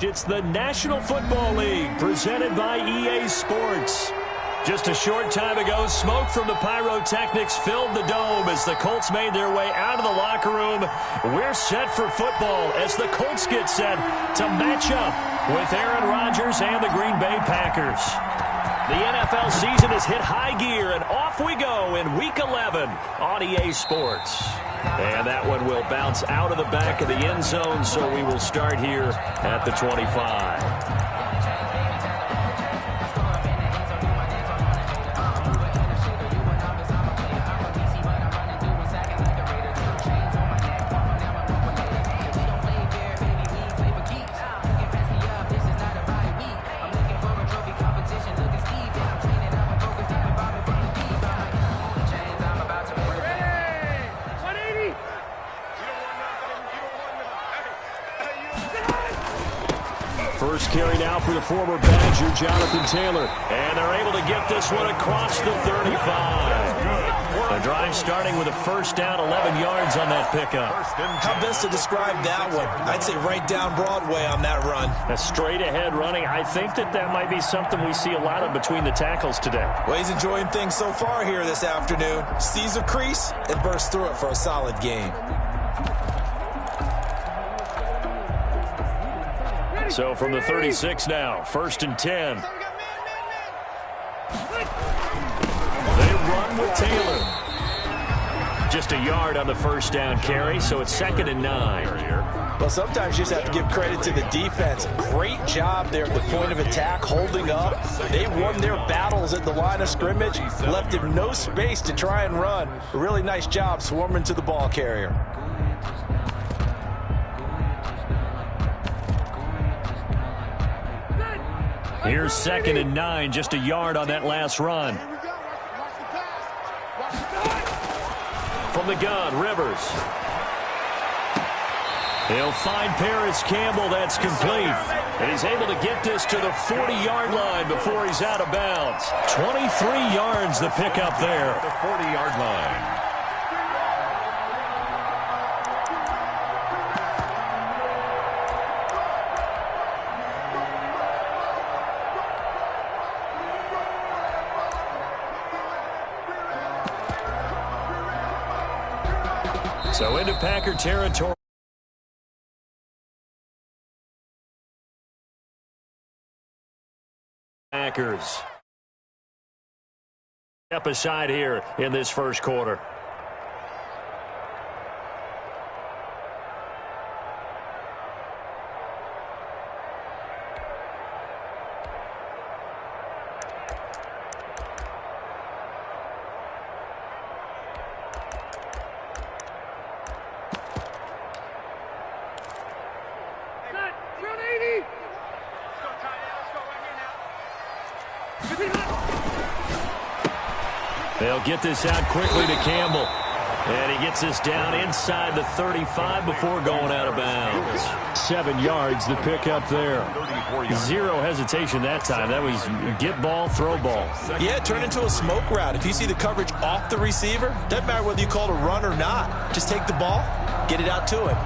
It's the National Football League presented by EA Sports. Just a short time ago, smoke from the pyrotechnics filled the dome as the Colts made their way out of the locker room. We're set for football as the Colts get set to match up with Aaron Rodgers and the Green Bay Packers. The NFL season has hit high gear, and off we go in Week 11 on EA Sports. And that one will bounce out of the back of the end zone, so we will start here at the 25. First carry now for the former Badger, Jonathan Taylor. And they're able to get this one across the 35. The drive starting with a first down, 11 yards on that pickup. How best to describe that one? I'd say right down Broadway on that run. A straight ahead running. I think that might be something we see a lot of between the tackles today. Well, he's enjoying things so far here this afternoon. Sees a crease and bursts through it for a solid gain. So from the 36 now, 1st and 10. They run with Taylor. Just a yard on the first down carry, so it's 2nd and 9. Well, sometimes you just have to give credit to the defense. Great job there at the point of attack, holding up. They won their battles at the line of scrimmage, left him no space to try and run. A really nice job swarming to the ball carrier. Here's 2nd and 9, just a yard on that last run. From the gun, Rivers. He'll find Paris Campbell. That's complete. And he's able to get this to the 40-yard line before he's out of bounds. 23 yards the pickup there. The 40-yard line. So into Packer territory. Packers. Step aside here in this first quarter. They'll get this out quickly to Campbell. And he gets this down inside the 35 before going out of bounds. 7 yards the pickup there. Zero hesitation that time. That was get ball, throw ball. Yeah, it turned into a smoke route. If you see the coverage off the receiver, doesn't matter whether you call it a run or not. Just take the ball, get it out to him.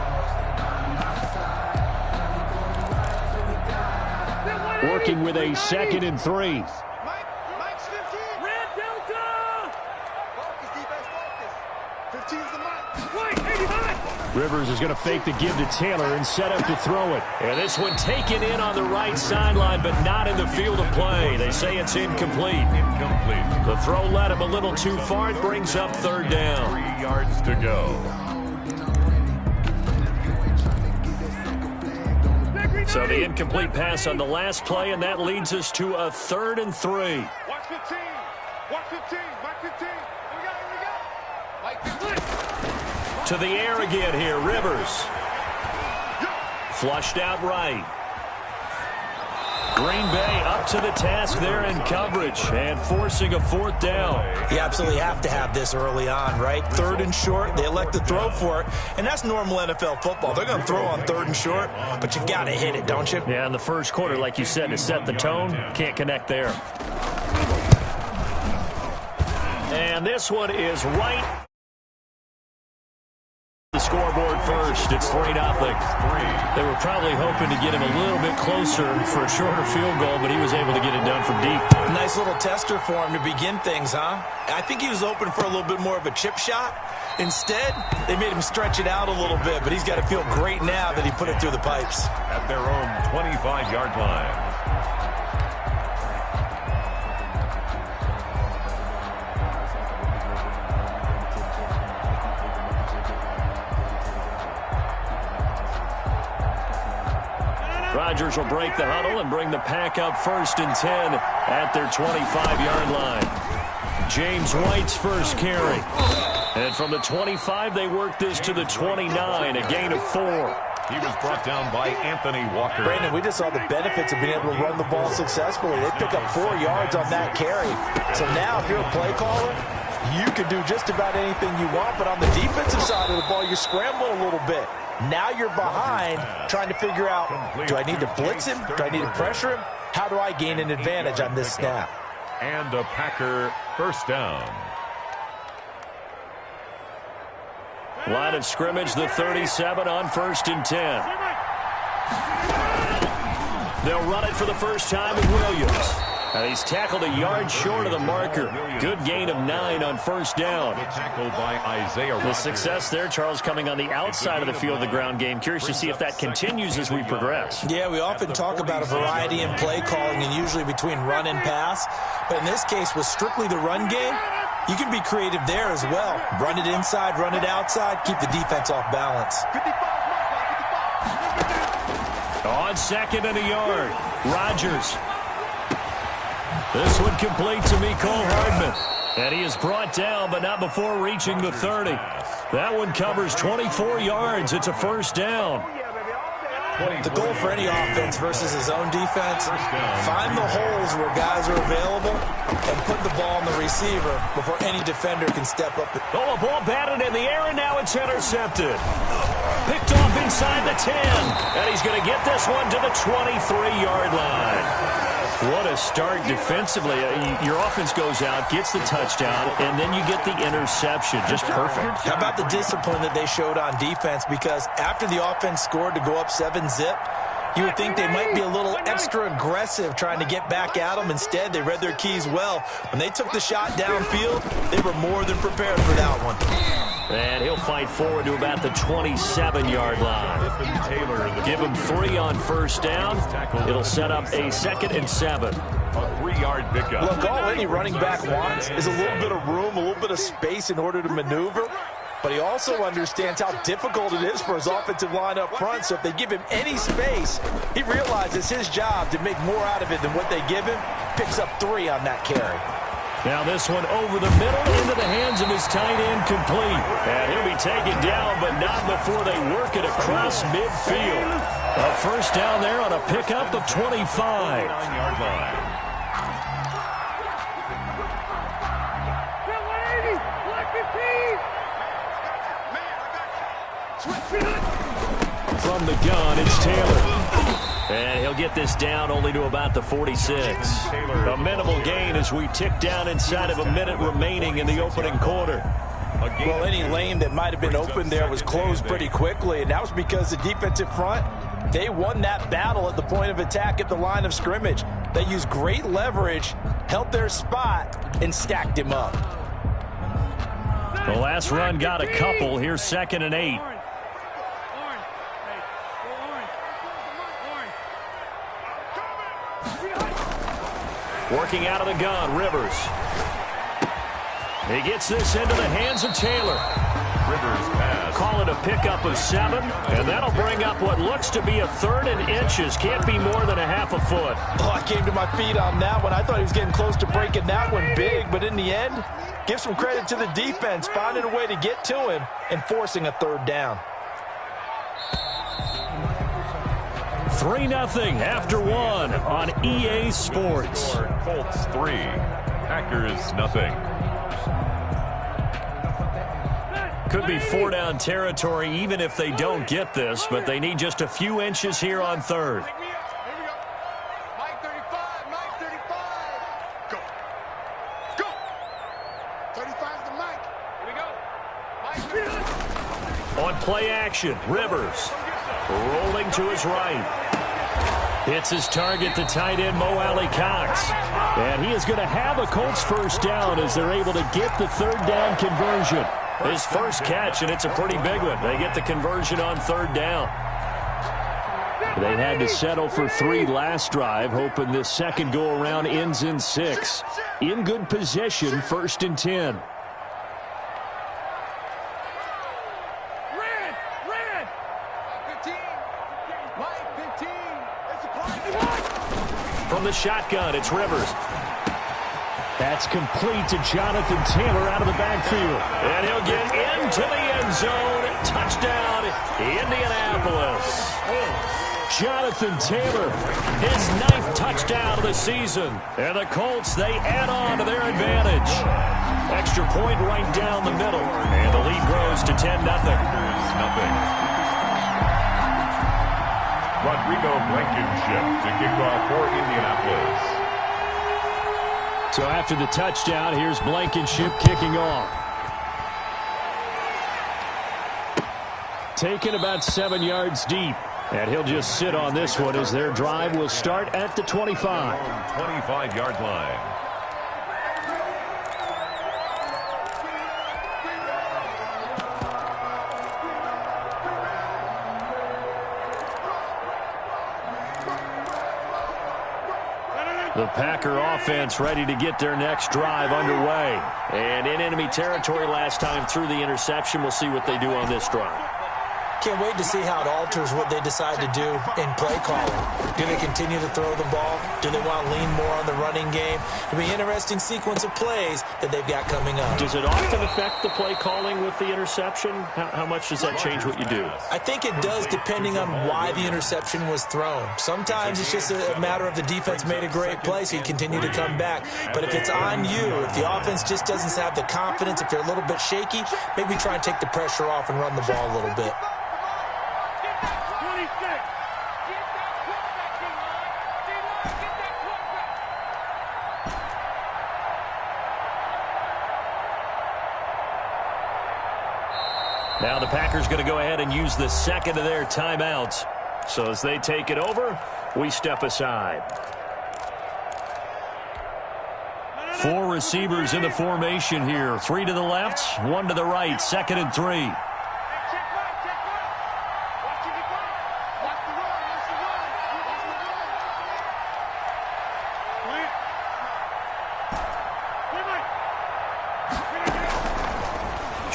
Working with a 2nd and 3. Rivers is going to fake the give to Taylor and set up to throw it. And this one taken in on the right sideline, but not in the field of play. They say it's incomplete. The throw led him a little too far. It brings up 3rd down. 3 yards to go. So the incomplete pass on the last play, and that leads us to a 3rd and 3. Watch the team. Watch the team. Watch the team. Here we go. Here we go. Like the To the air again here, Rivers. Flushed out right. Green Bay up to the task there in coverage and forcing a 4th down. You absolutely have to have this early on, right? 3rd and short, they elect to throw for it, and that's normal NFL football. They're going to throw on 3rd and short, but you've got to hit it, don't you? Yeah, in the first quarter, like you said, to set the tone, can't connect there. And this one is right. The scoreboard. scoreboard first. It's 3-0. They were probably hoping to get him a little bit closer for a shorter field goal, but he was able to get it done from deep. Nice little tester for him to begin things, huh? I think he was hoping for a little bit more of a chip shot. Instead, they made him stretch it out a little bit, but he's got to feel great now that he put it through the pipes. At their own 25-yard line. Rodgers will break the huddle and bring the pack up 1st and 10 at their 25-yard line. James White's first carry. And from the 25, they work this to the 29, a gain of 4. He was brought down by Anthony Walker. Brandon, we just saw the benefits of being able to run the ball successfully. They pick up 4 yards on that carry. So now if you're a play caller, you can do just about anything you want. But on the defensive side of the ball, you're scrambling a little bit. Now you're behind, trying to figure out, do I need to blitz him? Do I need to pressure him? How do I gain an advantage on this snap? And a Packer first down. Line of scrimmage, the 37 on 1st and 10. They'll run it for the first time with Williams. And he's tackled a yard short of the marker. Good gain of 9 on 1st down. Tackled by Isaiah The success there, Charles, coming on the outside of the field, the ground game. Curious to see if that continues as we progress. Yeah, we often talk about a variety in play calling and usually between run and pass. But in this case, with strictly the run game, you can be creative there as well. Run it inside, run it outside, keep the defense off balance. On 2nd and a yard, Rodgers. This one complete to Mecole Hardman. And he is brought down, but not before reaching the 30. That one covers 24 yards. It's a first down. The goal for any offense versus his own defense, find the holes where guys are available and put the ball on the receiver before any defender can step up. Oh, a ball batted in the air, and now it's intercepted. Picked off inside the 10, and he's going to get this one to the 23-yard line. What a start defensively. Your offense goes out, gets the touchdown, and then you get the interception. Just perfect. How about the discipline that they showed on defense? Because after the offense scored to go up 7-zip, you would think they might be a little extra aggressive trying to get back at them. Instead, they read their keys well. When they took the shot downfield, they were more than prepared for that one. And he'll fight forward to about the 27-yard line. Give him 3 on 1st down. It'll set up a 2nd and 7. A 3-yard pickup. Look, all any running back wants is a little bit of room, a little bit of space in order to maneuver. But he also understands how difficult it is for his offensive line up front. So if they give him any space, he realizes his job to make more out of it than what they give him. Picks up 3 on that carry. Now this one over the middle into the hands of his tight end, complete. And he'll be taken down, but not before they work it across midfield. A first down there on a pickup of 25. 9-yard line. From the gun, it's Taylor. And he'll get this down only to about the 46. A minimal gain as we tick down inside of a minute remaining in the opening quarter. Well, any lane that might have been open there was closed pretty quickly, and that was because the defensive front, they won that battle at the point of attack at the line of scrimmage. They used great leverage, held their spot, and stacked him up. The last run got a couple. Here's 2nd and 8. Working out of the gun, Rivers. He gets this into the hands of Taylor. Rivers pass. Call it a pickup of 7, and that'll bring up what looks to be a 3rd and inches. Can't be more than a half a foot. Oh, I came to my feet on that one. I thought he was getting close to breaking that one big, but in the end, give some credit to the defense, finding a way to get to him and forcing a 3rd down. 3-0 after 1 on EA Sports. Colts 3, Packers nothing. Could be 4-down territory even if they don't get this, but they need just a few inches here on 3rd. Here we go. Mike 35, Mike 35. Go. Go. 35 is the Mike. Here we go. Mike 35. On play action, Rivers rolling to his right. Hits his target, the tight end, Mo Alley Cox. And he is going to have a Colts first down as they're able to get the third down conversion. His first catch, and it's a pretty big one. They get the conversion on third down. They had to settle for 3 last drive, hoping this second go-around ends in 6. In good position, 1st and 10. From the shotgun, it's Rivers. That's complete to Jonathan Taylor out of the backfield. And he'll get into the end zone. Touchdown, Indianapolis. Jonathan Taylor, his 9th touchdown of the season. And the Colts, they add on to their advantage. Extra point right down the middle. And the lead grows to 10-0. Rodrigo Blankenship to kick off for Indianapolis. So after the touchdown, here's Blankenship kicking off. Taken about 7 yards deep. And he'll just sit on this one as their drive will start at the 25. 25-yard line. The Packer offense ready to get their next drive underway. And in enemy territory last time through the interception. We'll see what they do on this drive. Can't wait to see how it alters what they decide to do in play calling. Do they continue to throw the ball? Do they want to lean more on the running game? It'll be an interesting sequence of plays that they've got coming up. Does it often affect the play calling with the interception? How much does that change what you do? I think it does depending on why the interception was thrown. Sometimes it's just a matter of the defense made a great play, so you continue to come back. But if it's on you, if the offense just doesn't have the confidence, if you're a little bit shaky, maybe try and take the pressure off and run the ball a little bit. Now the Packers going to go ahead and use the second of their timeouts. So as they take it over, we step aside. 4 receivers in the formation here. 3 to the left, 1 to the right. 2nd and 3.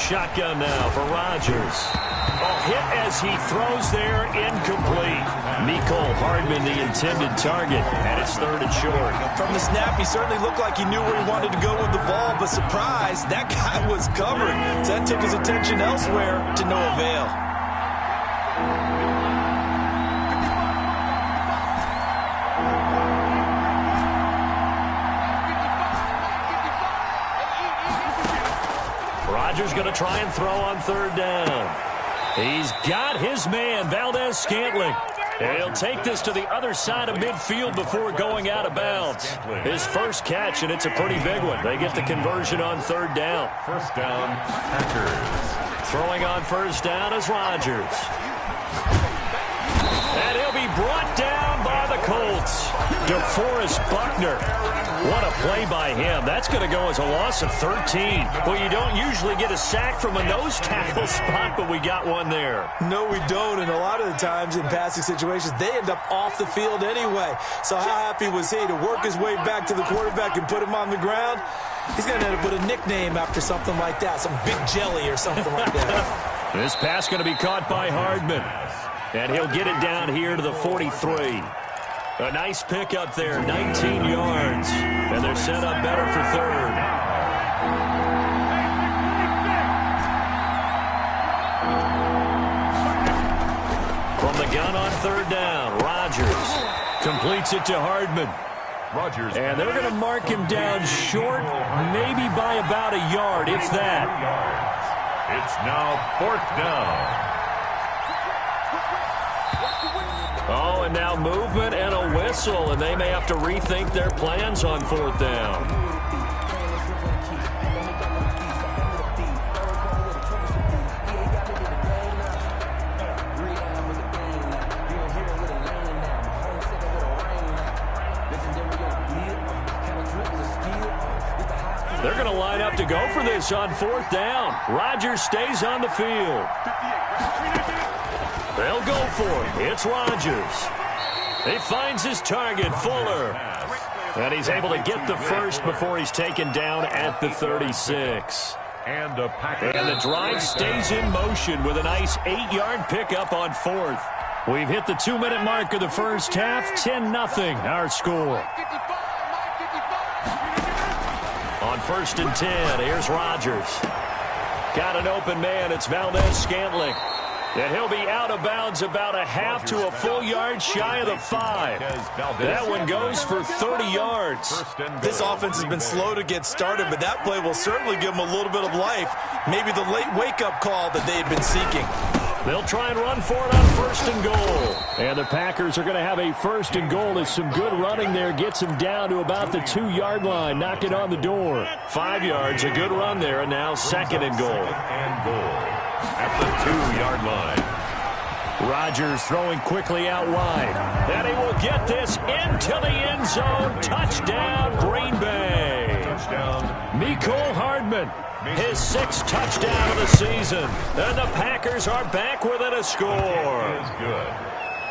Shotgun now for Rodgers. Hit as he throws there, incomplete. Mecole Hardman, the intended target, and it's 3rd and short. From the snap, he certainly looked like he knew where he wanted to go with the ball, but surprise, that guy was covered. So that took his attention elsewhere to no avail. Rodgers going to try and throw on 3rd down. He's got his man, Valdez-Scantling. And he'll take this to the other side of midfield before going out of bounds. His first catch, and it's a pretty big one. They get the conversion on 3rd down. First down, Packers. Throwing on 1st down is Rodgers. And he'll be brought down by the Colts. DeForest Buckner. What a play by him. That's going to go as a loss of 13. Well, you don't usually get a sack from a nose tackle spot, but we got one there. No, we don't, and a lot of the times in passing situations, they end up off the field anyway. So how happy was he to work his way back to the quarterback and put him on the ground? He's going to end up with a nickname after something like that, some Big Jelly or something like that. This pass going to be caught by Hardman, and he'll get it down here to the 43. A nice pickup there, 19 yards. And they're set up better for 3rd. From the gun on 3rd down, Rodgers completes it to Hardman. Rodgers. And they're going to mark him down short, maybe by about a yard, if that. It's now 4th down. Oh, and now movement and a whistle, and they may have to rethink their plans on 4th down. going to line up to go for this on 4th down. Rodgers stays on the field. They'll go for it. It's Rodgers. He finds his target, Fuller. And he's able to get the first before he's taken down at the 36. And the drive stays in motion with a nice 8-yard pickup on 4th. We've hit the 2-minute mark of the first half. 10-0 our score. On 1st and 10, here's Rodgers. Got an open man. It's Valdez-Scantling. And he'll be out of bounds about a half to a full yard shy of the 5. That one goes for 30 yards. This offense has been slow to get started, but that play will certainly give them a little bit of life. Maybe the late wake-up call that they had been seeking. They'll try and run for it on 1st and goal. And the Packers are going to have a 1st and goal as some good running there gets them down to about the 2-yard line, knocking on the door. 5 yards, a good run there, and now 2nd and goal. At the 2-yard line. Rodgers throwing quickly out wide. And he will get this into the end zone. Touchdown, Green Bay. Mecole Hardman, his 6th touchdown of the season. And the Packers are back within a score.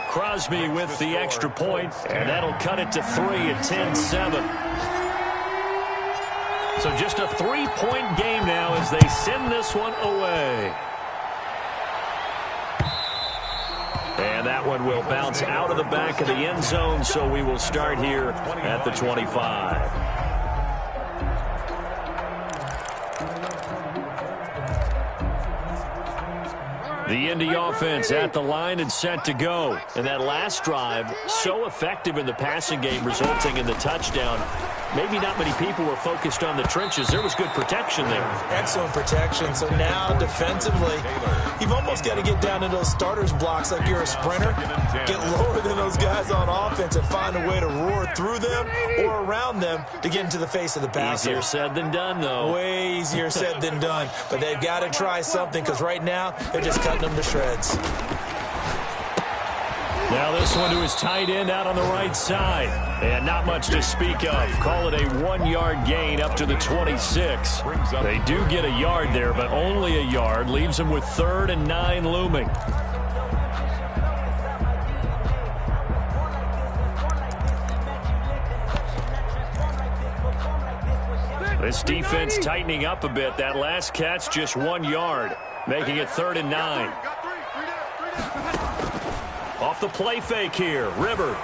Crosby with the extra point, and that'll cut it to 3 at 10-7. So just a 3-point game now as they send this one away. And that one will bounce out of the back of the end zone, so we will start here at the 25. The Indy offense at the line and set to go. And that last drive, so effective in the passing game, resulting in the touchdown. Maybe not many people were focused on the trenches. There was good protection there. Excellent protection. So now, defensively, you've almost got to get down to those starters blocks like you're a sprinter. Get lower than those guys on offense and find a way to roar through them or around them to get into the face of the passer. Easier said than done, though. Way easier said than done. But they've got to try something because right now, they're just cutting them to shreds. Now this one to his tight end out on the right side. And not much to speak of. Call it a 1-yard gain up to the 26. They do get a yard there, but only a yard. Leaves them with 3rd and 9 looming. This defense tightening up a bit. That last catch just 1 yard, making it 3rd and 9. Off the play fake here, Rivers.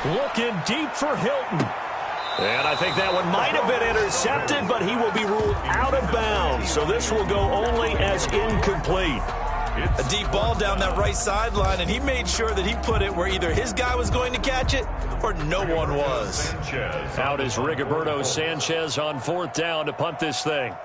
Looking deep for Hilton. And I think that one might have been intercepted, but he will be ruled out of bounds. So this will go only as incomplete. A deep ball down that right sideline, and he made sure that he put it where either his guy was going to catch it or no one was. Out is Rigoberto Sanchez on 4th down to punt this thing.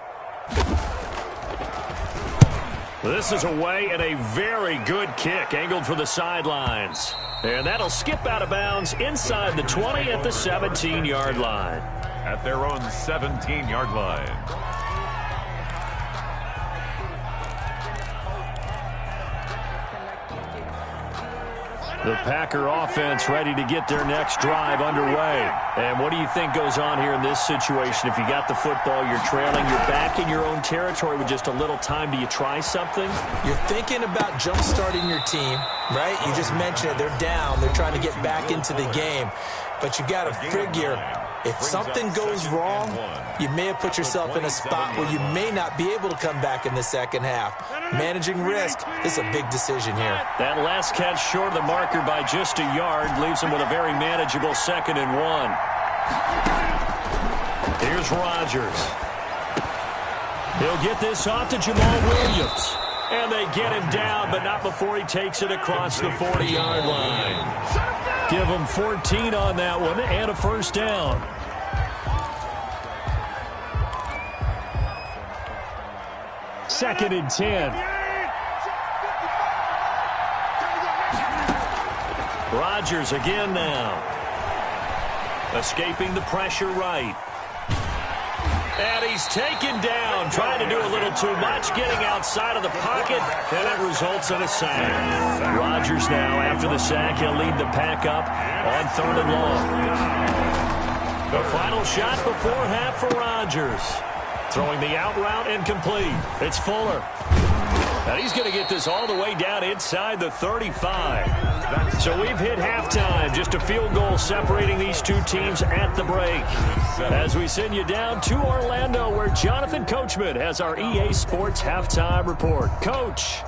This is away and a very good kick angled for the sidelines. And that'll skip out of bounds inside the 20 at the 17-yard line. At their own 17-yard line. The Packer offense ready to get their next drive underway. And what do you think goes on here in this situation? If you got the football, you're trailing, you're back in your own territory with just a little time. Do you try something? You're thinking about jump-starting your team, right? You just mentioned it. They're down. They're trying to get back into the game. But you got to figure, if something goes wrong, you may have put yourself in a spot where you may not be able to come back in the second half. Managing risk is a big decision here. That last catch short of the marker by just a yard leaves him with a very manageable 2nd and 1. Here's Rodgers. He'll get this off to Jamal Williams. And they get him down, but not before he takes it across the 40-yard line. Give him 14 on that one and a 1st down. Second and 10. Rodgers again now. Escaping the pressure right. And he's taken down, trying to do a little too much, getting outside of the pocket, and it results in a sack. Rodgers now, after the sack, he'll lead the pack up on 3rd and long. The final shot before half for Rodgers. Throwing the out route incomplete. It's Fuller. Now he's going to get this all the way down inside the 35. So we've hit halftime. Just a field goal separating these two teams at the break. As we send you down to Orlando, where Jonathan Coachman has our EA Sports halftime report. Coach.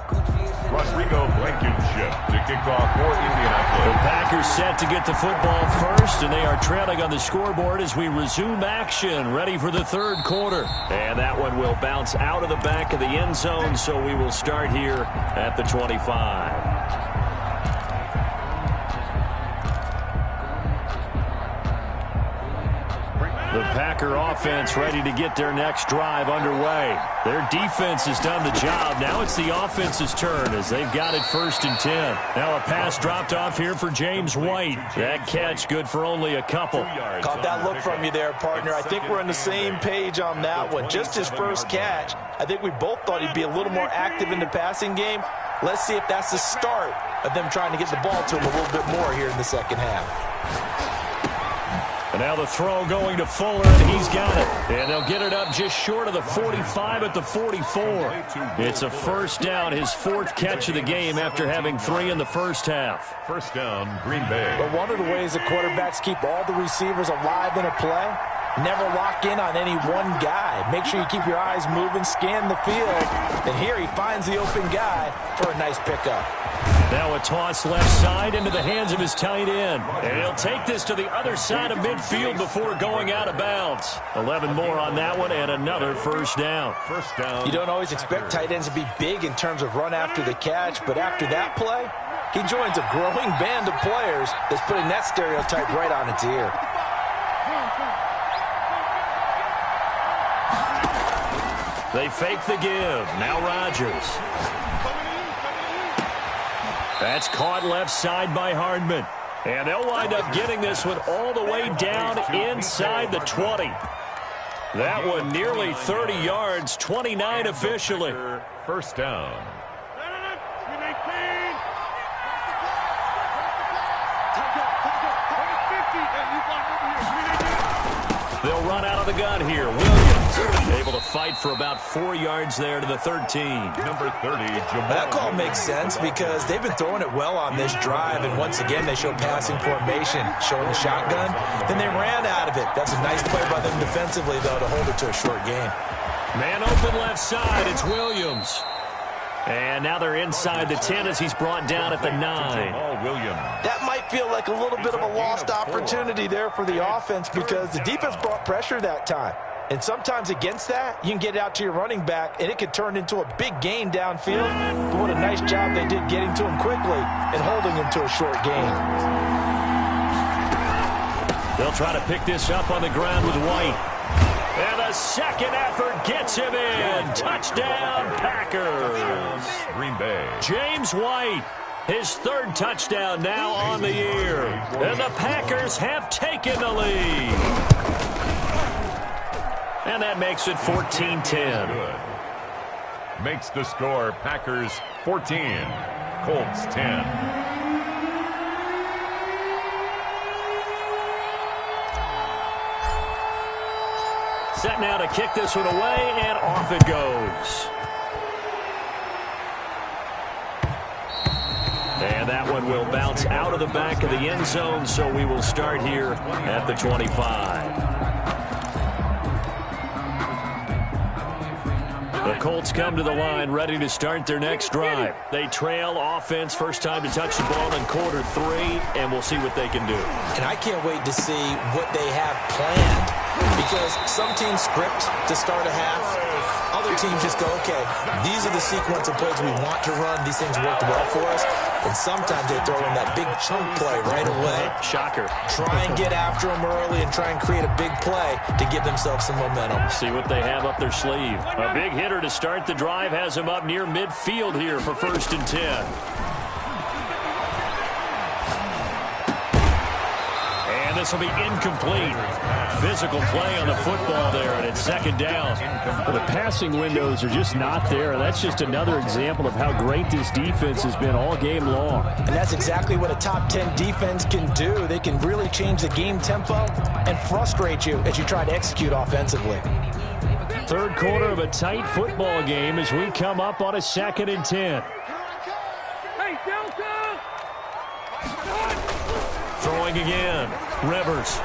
Rodrigo Blankenship to kick off for Indianapolis. The Packers set to get the football first, and they are trailing on the scoreboard as we resume action, ready for the third quarter. And that one will bounce out of the back of the end zone, so we will start here at the 25. The Packer offense ready to get their next drive underway. Their defense has done the job. Now it's the offense's turn as they've got it 1st and 10. Now a pass dropped off here for James White. That catch good for only a couple. Caught that look from you there, partner. I think we're on the same page on that one. Just his first catch. I think we both thought he'd be a little more active in the passing game. Let's see if that's the start of them trying to get the ball to him a little bit more here in the second half. And now the throw going to Fuller, and he's got it. And they'll get it up just short of the 45 at the 44. It's a first down, his 4th catch of the game after having 3 in the first half. First down, Green Bay. But one of the ways that quarterbacks keep all the receivers alive in a play, never lock in on any one guy. Make sure you keep your eyes moving, scan the field. And here he finds the open guy for a nice pickup. Now a toss left side into the hands of his tight end. And he'll take this to the other side of midfield before going out of bounds. 11 more on that one and another first down. First down. You don't always expect tight ends to be big in terms of run after the catch, but after that play, he joins a growing band of players that's putting that stereotype right on its ear. They fake the give. Now Rodgers. That's caught left side by Hardman. And they'll wind up getting this one all the way down inside the 20. That one nearly 30 yards, 29 officially. First down. They'll run out of the gun here. Williams able to fight for about 4 yards there to the 13. Number 30, Jamal. That call makes sense because they've been throwing it well on this drive, and once again they show passing formation, showing the shotgun. Then they ran out of it. That's a nice play by them defensively, though, to hold it to a short game. Man open left side. It's Williams. And now they're inside the 10 as he's brought down at the 9. That might feel like a little bit of a lost opportunity there for the offense because the defense brought pressure that time. And sometimes against that, you can get it out to your running back, and it could turn into a big gain downfield. But what a nice job they did getting to him quickly and holding him to a short gain. They'll try to pick this up on the ground with White. And the second effort gets him in. Touchdown, Packers. Green Bay. James White, his 3rd touchdown now on the year. And the Packers have taken the lead. And that makes it 14-10. Good. Makes the score Packers 14, Colts 10. Set now to kick this one away, and off it goes. And that one will bounce out of the back of the end zone, so we will start here at the 25. The Colts come to the line ready to start their next drive. They trail offense, first time to touch the ball in quarter 3, and we'll see what they can do. And I can't wait to see what they have planned because some teams script to start a half. Other teams just go, okay, these are the sequence of plays we want to run. These things worked well for us. And sometimes they throw in that big chunk play right away. Shocker. Try and get after them early and try and create a big play to give themselves some momentum. See what they have up their sleeve. A big hitter to start the drive has him up near midfield here for 1st and 10. And this will be incomplete. Physical play on the football there, and it's second down. Well, the passing windows are just not there. That's just another example of how great this defense has been all game long. And that's exactly what a top 10 defense can do. They can really change the game tempo and frustrate you as you try to execute offensively. Third quarter of a tight football game as we come up on a 2nd and 10. Throwing again. Rivers.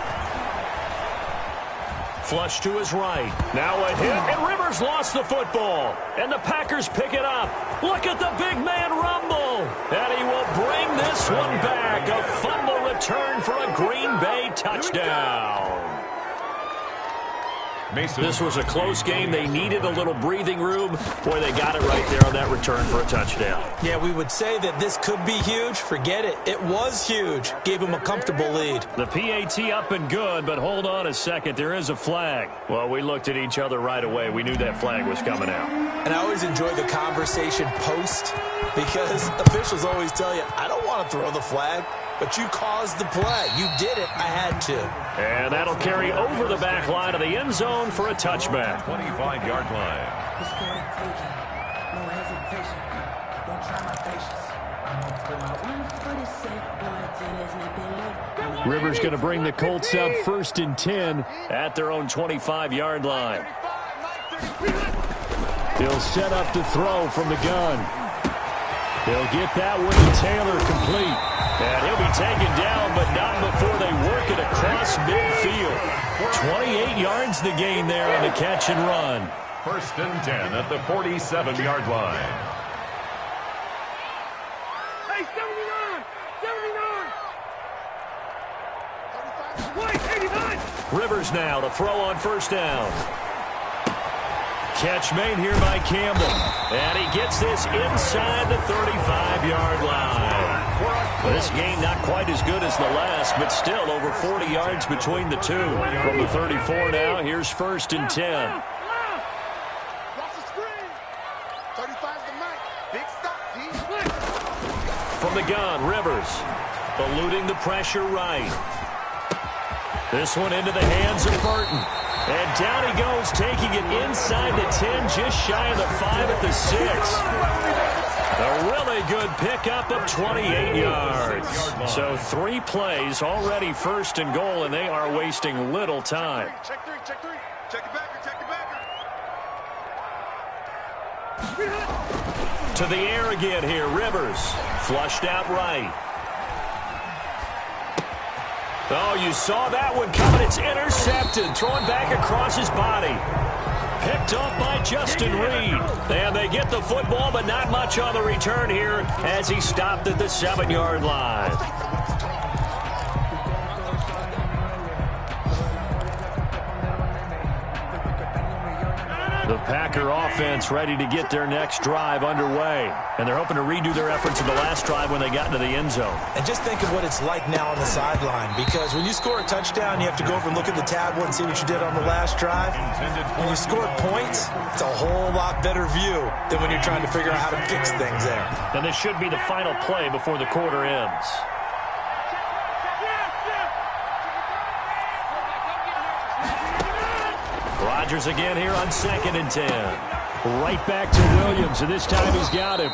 Flush to his right. Now a hit, and Rivers lost the football. And the Packers pick it up. Look at the big man rumble. And he will bring this one back. A fumble return for a Green Bay touchdown. This was a close game. They needed a little breathing room. Boy, they got it right there on that return for a touchdown. Yeah, we would say that this could be huge. Forget it. It was huge. Gave him a comfortable lead. The PAT up and good, but hold on a second. There is a flag. Well, we looked at each other right away. We knew that flag was coming out. And I always enjoy the conversation post because officials always tell you, I don't want to throw the flag, but you caused the play. You did it. I had to. And that'll carry over the back line of the end zone for a touchback. 25-yard line. Rivers going to bring the Colts up 1st and 10 at their own 25-yard line. He'll set up to throw from the gun. He'll get that one to Taylor complete. And he'll be taken down, but not before they work it across midfield. 28 yards the gain there on the catch and run. 1st and 10 at the 47-yard line. Hey, 79! 79! Wait, 89! Rivers now to throw on 1st down. Catch made here by Campbell. And he gets this inside the 35-yard line. This game not quite as good as the last, but still over 40 yards between the two. From the 34 now, here's 1st and 10. From the gun, Rivers. Eluding the pressure right. This one into the hands of Burton. And down he goes, taking it inside the 10, just shy of the 5 at the 6. A really good pickup of 28 yards. So 3 plays, already 1st and goal, and they are wasting little time. Check 3, check 3. Check it back, check it back. To the air again here, Rivers. Flushed out right. Oh, you saw that one coming. It's intercepted. Throwing back across his body. Picked off by Justin Reed. And they get the football, but not much on the return here as he stopped at the 7-yard line. The Packer offense ready to get their next drive underway. And they're hoping to redo their efforts in the last drive when they got into the end zone. And just think of what it's like now on the sideline, because when you score a touchdown, you have to go over and look at the tablet and see what you did on the last drive. When you score points, it's a whole lot better view than when you're trying to figure out how to fix things there. And this should be the final play before the quarter ends. Rodgers again here on 2nd and 10. Right back to Williams, and this time he's got him.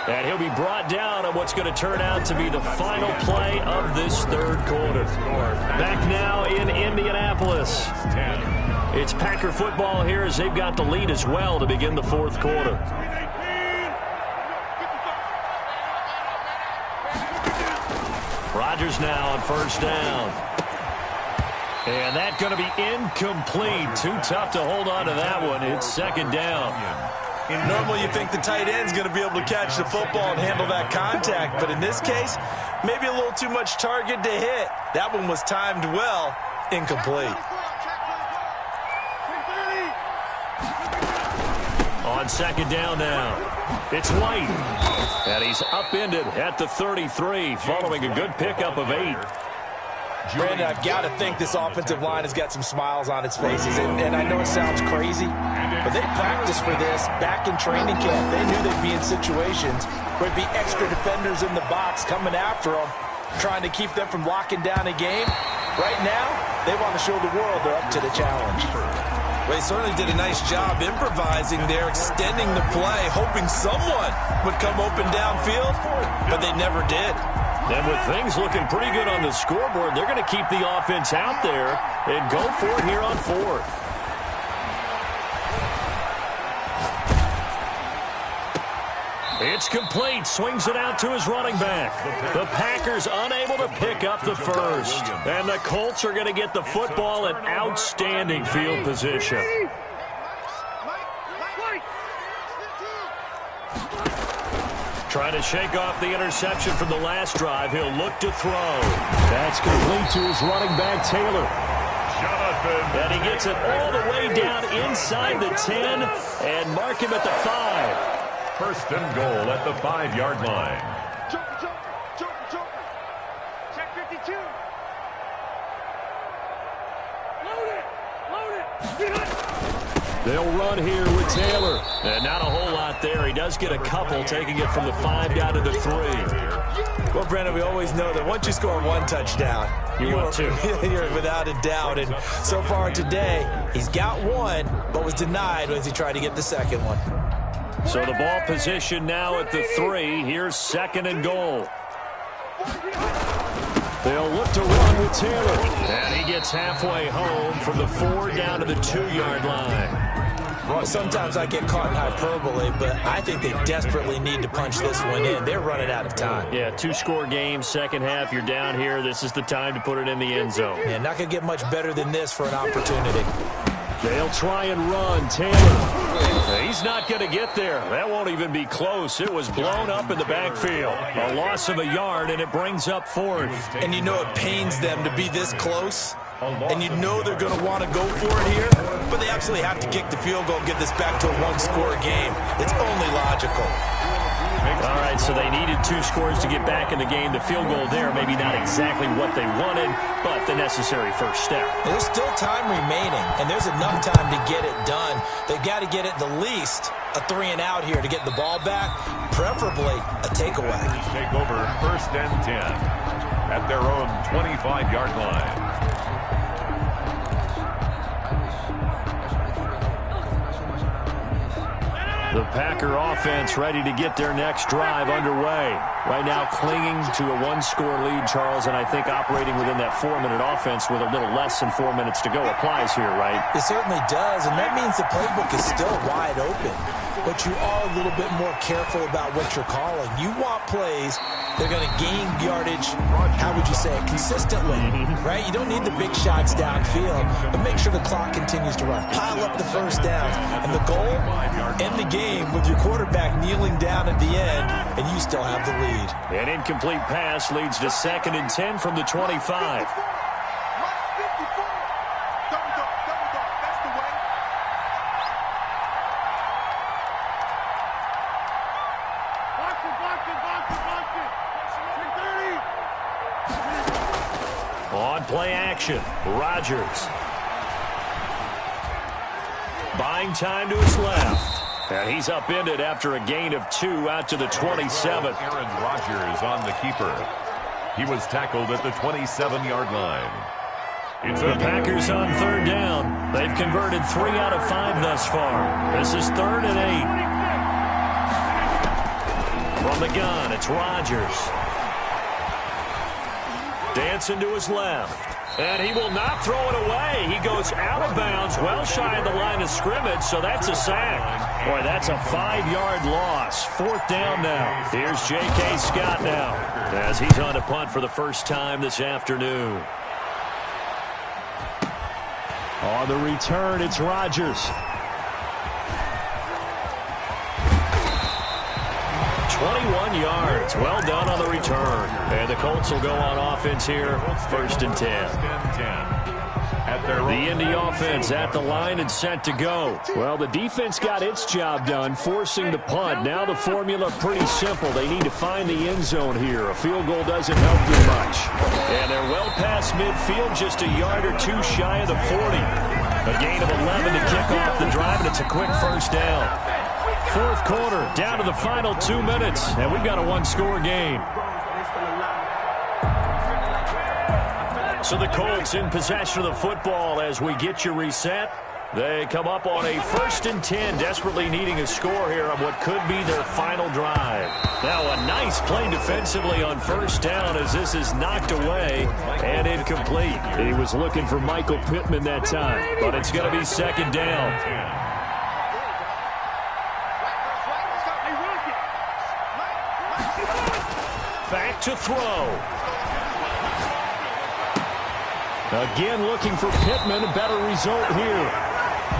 And he'll be brought down on what's going to turn out to be the final play of this 3rd quarter. Back now in Indianapolis. It's Packer football here as they've got the lead as well to begin the 4th quarter. Rodgers now on 1st down. And that's going to be incomplete. Too tough to hold on to that one. It's 2nd down. Normally you think the tight end's going to be able to catch the football and handle that contact, but in this case, maybe a little too much target to hit. That one was timed well. Incomplete. On 2nd down now, it's White. And he's upended at the 33 following a good pickup of 8. Brandon, I've got to think this offensive line has got some smiles on its faces. And I know it sounds crazy, but they practiced for this back in training camp. They knew they'd be in situations where there'd be extra defenders in the box coming after them, trying to keep them from locking down a game. Right now, they want to show the world they're up to the challenge. Well, they certainly did a nice job improvising there, extending the play, hoping someone would come open downfield, but they never did. And with things looking pretty good on the scoreboard, they're going to keep the offense out there and go for it here on fourth. It's complete. Swings it out to his running back. The Packers unable to pick up the first. And the Colts are going to get the football in outstanding field position. Trying to shake off the interception from the last drive. He'll look to throw. That's complete to his running back, Taylor. And he gets it all the way down inside the 10 and mark him at the 5. First and goal at the 5-yard line. Joker. Check 52. Load it. They'll run here with Taylor. And not a whole lot there. He does get a couple, taking it from the 5 down to the 3. Well, Brandon, we always know that once you score one touchdown, You want two. You're without a doubt. And so far today, he's got one, but was denied as he tried to get the second one. So the ball position now at the 3. Here's second and goal. They'll look to run with Taylor. And he gets halfway home from the 4 down to the 2-yard line. Well, sometimes I get caught in hyperbole, but I think they desperately need to punch this one in. They're running out of time. Yeah, 2-score game, second half. You're down here. This is the time to put it in the end zone. Yeah, not going to get much better than this for an opportunity. They'll try and run. Taylor. He's not going to get there. That won't even be close. It was blown up in the backfield. A loss of a yard, and it brings up 4th. And you know it pains them to be this close. And you know they're going to want to go for it here. But they absolutely have to kick the field goal and get this back to a one-score game. It's only logical. All right, so they needed 2 scores to get back in the game. The field goal there, maybe not exactly what they wanted, but the necessary first step. There's still time remaining, and there's enough time to get it done. They've got to get it the least a 3-and-out here to get the ball back, preferably a takeaway. Take over first and 10 at their own 25-yard line. The Packer offense ready to get their next drive underway. Right now clinging to a 1-score lead, Charles, and I think operating within that 4-minute offense with a little less than 4 minutes to go applies here, right? It certainly does, and that means the playbook is still wide open. But you are a little bit more careful about what you're calling. You want plays they're going to gain yardage, how would you say it, consistently, right? You don't need the big shots downfield, but make sure the clock continues to run. Pile up the first downs. And the goal, end the game with your quarterback kneeling down at the end, and you still have the lead. An incomplete pass leads to 2nd and 10 from the 25. On play action, Rodgers. Buying time to his left. And he's upended after a gain of 2 out to the 27. Aaron Rodgers on the keeper. He was tackled at the 27-yard line. The Packers on 3rd down. They've converted 3 out of 5 thus far. This is 3rd and 8. From the gun, it's Rodgers. Dancing to his left. And he will not throw it away. He goes out of bounds, well shy of the line of scrimmage, so that's a sack. Boy, that's a 5-yard loss. 4th down now. Here's J.K. Scott now as he's on to punt for the first time this afternoon. On the return, it's Rodgers. 21 yards. Well done on the return. And the Colts will go on offense here. 1st and 10. The Indy offense at the line and set to go. Well, the defense got its job done, forcing the punt. Now the formula pretty simple. They need to find the end zone here. A field goal doesn't help them much. And they're well past midfield, just a yard or 2 shy of the 40. A gain of 11 to kick off the drive, and it's a quick first down. 4th quarter, down to the final 2 minutes, and we've got a 1-score game. So the Colts in possession of the football as we get you reset. They come up on a 1st and 10, desperately needing a score here on what could be their final drive. Now a nice play defensively on 1st down as this is knocked away and incomplete. He was looking for Michael Pittman that time, but it's going to be 2nd down. Back to throw. Again looking for Pittman, a better result here.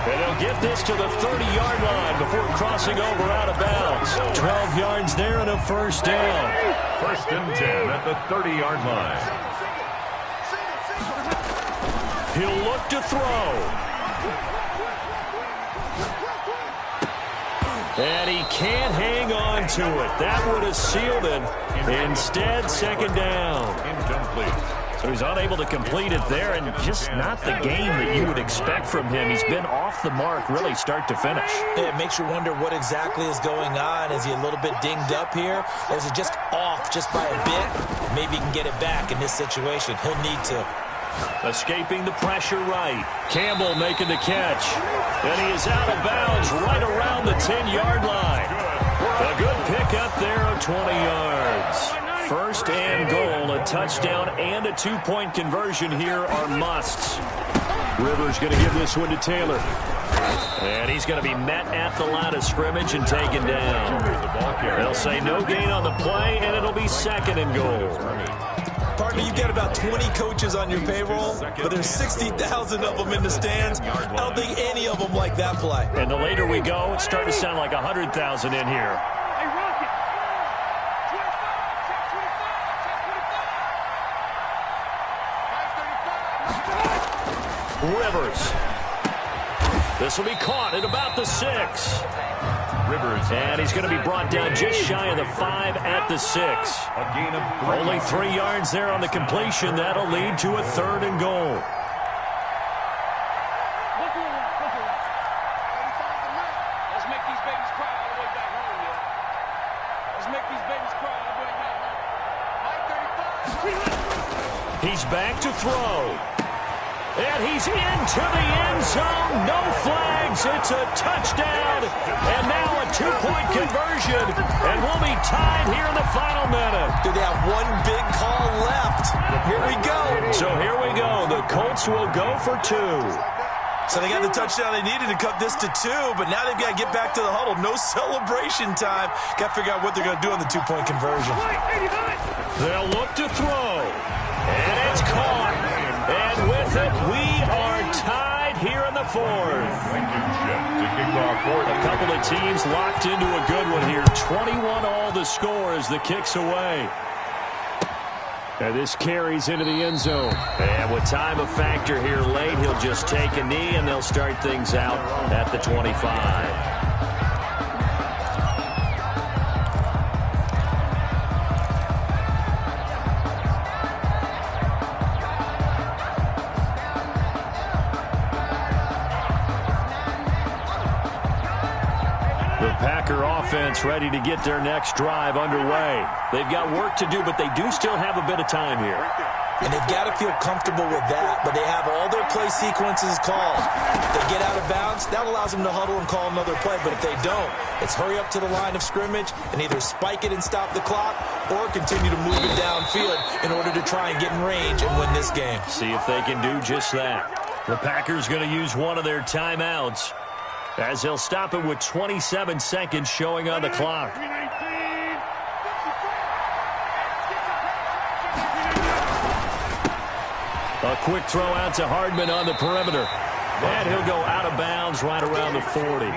And he'll get this to the 30-yard line before crossing over out of bounds. 12 yards there and a 1st down. 1st and 10 at the 30-yard line. He'll look to throw. And he can't hang on to it. That would have sealed it. Instead, 2nd down. Incomplete. So he's unable to complete it there, and just not the game that you would expect from him. He's been off the mark really start to finish. Yeah, it makes you wonder what exactly is going on. Is he a little bit dinged up here, or is it just off just by a bit? Maybe he can get it back in this situation. He'll need to. Escaping the pressure right. Campbell making the catch. And he is out of bounds right around the 10-yard line. A good pick up there of 20 yards. 1st and goal, a touchdown and a 2-point conversion here are musts. Rivers going to give this one to Taylor. And he's going to be met at the line of scrimmage and taken down. They'll say no gain on the play, and it'll be 2nd and goal. Partner, you've got about 20 coaches on your payroll, but there's 60,000 of them in the stands. I don't think any of them like that play. And the later we go, it's starting to sound like 100,000 in here. Rivers. This will be caught at about the 6. Rivers. And he's going to be brought down just shy of the 5 at the 6. A gain of 3. Only 3 yards there on the completion. That'll lead to a 3rd and goal. Let's make these babies cry all the way back home, yeah. Let's make these babies cry all the way back home. He's back to throw. And he's into the end zone. No flags. It's a touchdown. And now a 2-point conversion. And we'll be tied here in the final minute. Do they have one big call left? Here we go. So here we go. The Colts will go for 2. So they got the touchdown they needed to cut this to 2, but now they've got to get back to the huddle. No celebration time. Got to figure out what they're going to do on the 2-point conversion. They'll look to throw. And it's caught. And with it, we are tied here in the 4th. A couple of teams locked into a good one here. 21 all the score as the kick's away. And this carries into the end zone. And with time a factor here late, he'll just take a knee and they'll start things out at the 25. Packer offense ready to get their next drive underway. They've got work to do, but they do still have a bit of time here. And they've got to feel comfortable with that, but they have all their play sequences called. If they get out of bounds, that allows them to huddle and call another play, but if they don't, it's hurry up to the line of scrimmage and either spike it and stop the clock or continue to move it downfield in order to try and get in range and win this game. See if they can do just that. The Packers going to use one of their timeouts, as they'll stop it with 27 seconds showing on the clock. A quick throw out to Hardman on the perimeter. And he'll go out of bounds right around the 40.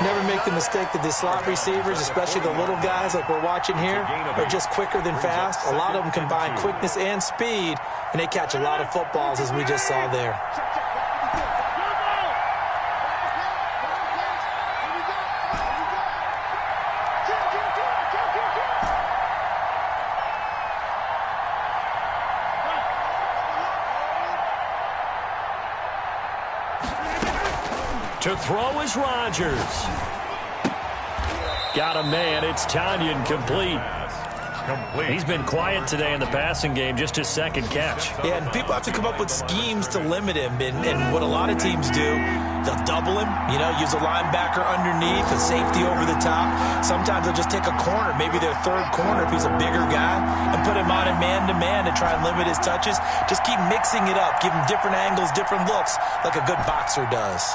Never make the mistake that the slot receivers, especially the little guys like we're watching here, are just quicker than fast. A lot of them combine quickness and speed, and they catch a lot of footballs, as we just saw there. To throw is Rodgers. Got a man. It's Tanyan complete. Incomplete. He's been quiet today in the passing game, just his second catch. Yeah, and people have to come up with schemes to limit him. And what a lot of teams do, they'll double him, use a linebacker underneath, a safety over the top. Sometimes they'll just take a corner, maybe their third corner if he's a bigger guy, and put him on in man-to-man to try and limit his touches. Just keep mixing it up, give him different angles, different looks, like a good boxer does.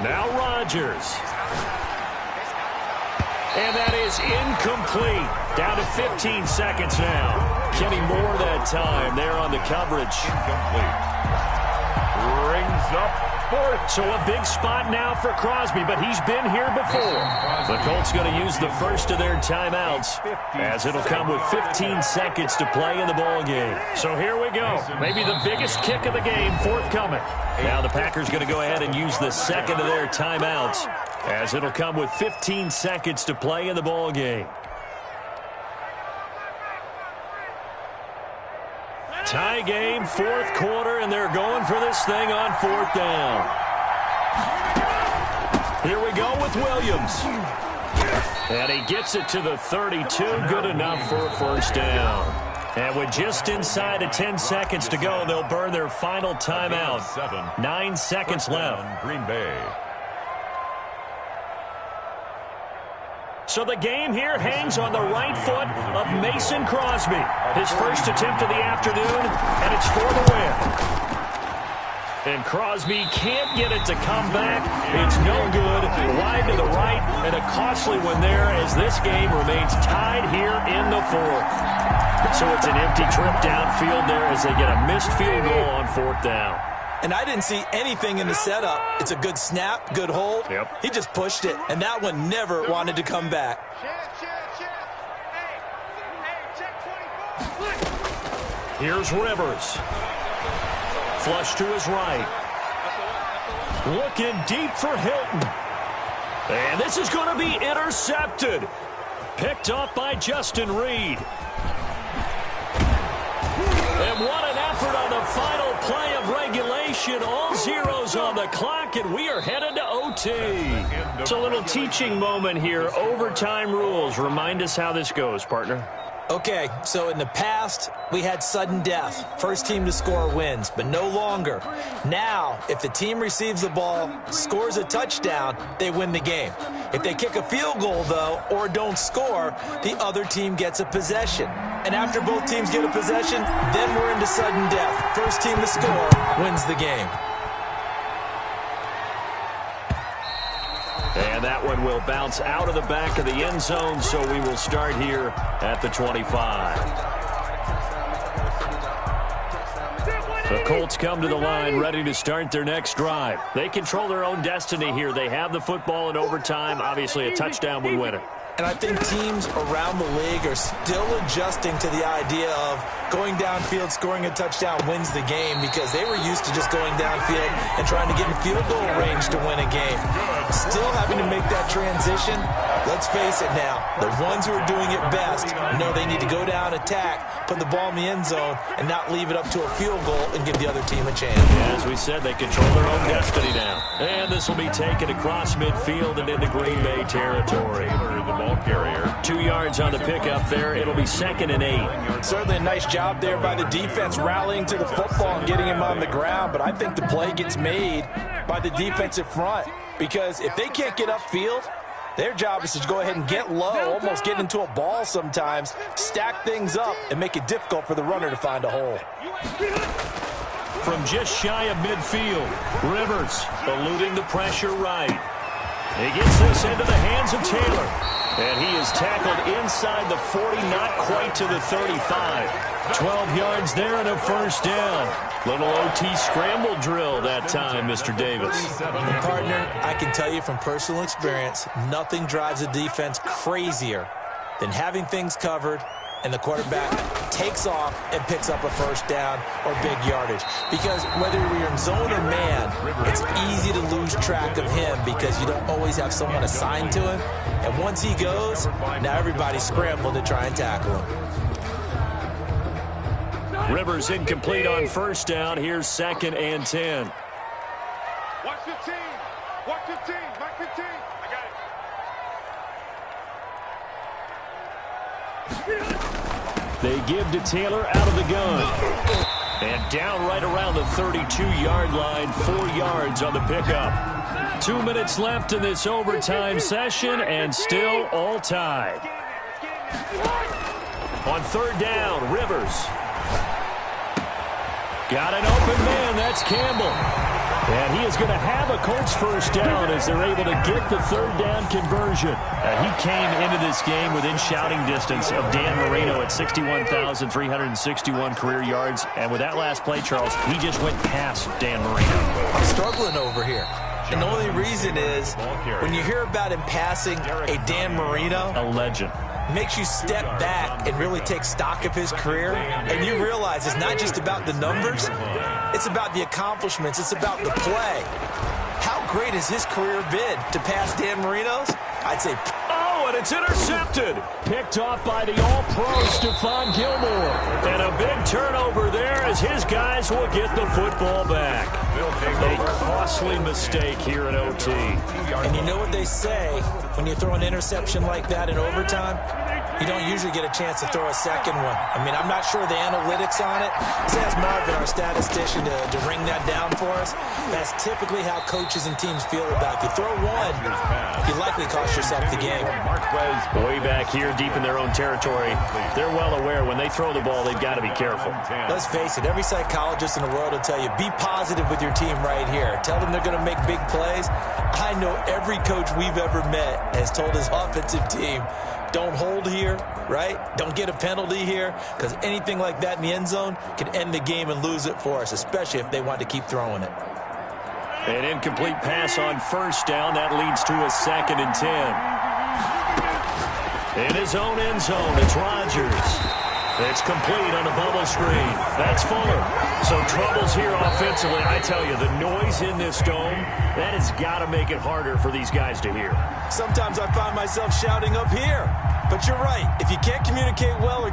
Now Rodgers. And that is incomplete. Down to 15 seconds now. Kenny Moore that time there on the coverage. Incomplete. Brings up fourth. So a big spot now for Crosby, but he's been here before. The Colts going to use the first of their timeouts, as it'll come with 15 seconds to play in the ball game. So here we go. Maybe the biggest kick of the game forthcoming. Now the Packers going to go ahead and use the second of their timeouts, as it'll come with 15 seconds to play in the ball game. Tie game, fourth quarter, and they're going for this thing on fourth down. Here we go with Williams. And he gets it to the 32, good enough for a first down. And with just inside of 10 seconds to go, they'll burn their final timeout. 9 seconds left. Green Bay. So the game here hangs on the right foot of Mason Crosby. His first attempt of the afternoon, and it's for the win. And Crosby can't get it to come back. It's no good. Wide to the right, and a costly one there as this game remains tied here in the fourth. So it's an empty trip downfield there as they get a missed field goal on fourth down. And I didn't see anything in the setup. It's a good snap, good hold. Yep. He just pushed it, and that one never wanted to come back. Here's Rivers. Flush to his right. Looking deep for Hilton. And this is going to be intercepted. Picked up by Justin Reed. And what an effort on the final play of regulation. All zeros on the clock, and we are headed to OT. It's a little teaching moment here. Overtime rules. Remind us how this goes, partner. Okay, so in the past, we had sudden death. First team to score wins, but no longer. Now, if the team receives the ball, scores a touchdown, they win the game. If they kick a field goal, though, or don't score, the other team gets a possession. And after both teams get a possession, then we're into sudden death. First team to score wins the game. And that one will bounce out of the back of the end zone, so we will start here at the 25. The Colts come to the line ready to start their next drive. They control their own destiny here. They have the football in overtime. Obviously, a touchdown would win it. And I think teams around the league are still adjusting to the idea of going downfield, scoring a touchdown wins the game, because they were used to just going downfield and trying to get in field goal range to win a game. Still having to make that transition. Let's face it now, the ones who are doing it best know they need to go down, attack, put the ball in the end zone, and not leave it up to a field goal and give the other team a chance. As we said, they control their own destiny now. And this will be taken across midfield and into Green Bay territory. The ball carrier. 2 yards on the pickup there. It'll be 2nd and 8. Certainly a nice job there by the defense rallying to the football and getting him on the ground, but I think the play gets made by the defensive front, because if they can't get upfield, their job is to go ahead and get low, almost get into a ball sometimes, stack things up, and make it difficult for the runner to find a hole. From just shy of midfield, Rivers eluding the pressure right. He gets this into the hands of Taylor. And he is tackled inside the 40, not quite to the 35. 12 yards there and a first down. Little OT scramble drill that time, Mr. Davis. And partner, I can tell you from personal experience, nothing drives a defense crazier than having things covered and the quarterback takes off and picks up a first down or big yardage. Because whether you're in zone or man, it's easy to lose track of him because you don't always have someone assigned to him. And once he goes, now everybody's scrambling to try and tackle him. Rivers incomplete on first down. Here's 2nd and 10. Watch the team. Watch the team. Watch the team. They give to Taylor out of the gun. And down right around the 32-yard line, 4 yards on the pickup. 2 minutes left in this overtime session, and still all tied. On third down, Rivers. Got an open man, that's Campbell. And he is going to have a Colts first down as they're able to get the third down conversion. He came into this game within shouting distance of Dan Marino at 61,361 career yards. And with that last play, Charles, he just went past Dan Marino. I'm struggling over here. And the only reason is when you hear about him passing a Dan Marino, a legend, makes you step back and really take stock of his career, and you realize it's not just about the numbers, it's about the accomplishments, it's about the play. How great has his career been to pass Dan Marino's? I'd say... Oh, and it's intercepted. Picked off by the all-pro Stephon Gilmore. And a big turnover there as his guys will get the football back. A costly mistake here at OT. And you know what they say, when you throw an interception like that in overtime, you don't usually get a chance to throw a second one. I mean, I'm not sure the analytics on it. Let's ask Marvin, our statistician, to ring that down for us. That's typically how coaches and teams feel about it. If you throw one, you likely cost yourself the game. Way back here, deep in their own territory, they're well aware when they throw the ball, they've got to be careful. Let's face it, every psychologist in the world will tell you, be positive with your team right here. Tell them they're going to make big plays. I know every coach we've ever met has told his offensive team, don't hold here, right? Don't get a penalty here, because anything like that in the end zone can end the game and lose it for us, especially if they want to keep throwing it. An incomplete pass on first down. That leads to a 2nd and 10. In his own end zone, it's Rodgers. It's complete on a bubble screen. That's Fuller. So troubles here offensively. I tell you, the noise in this dome, that has got to make it harder for these guys to hear. Sometimes I find myself shouting up here. But you're right. If you can't communicate well or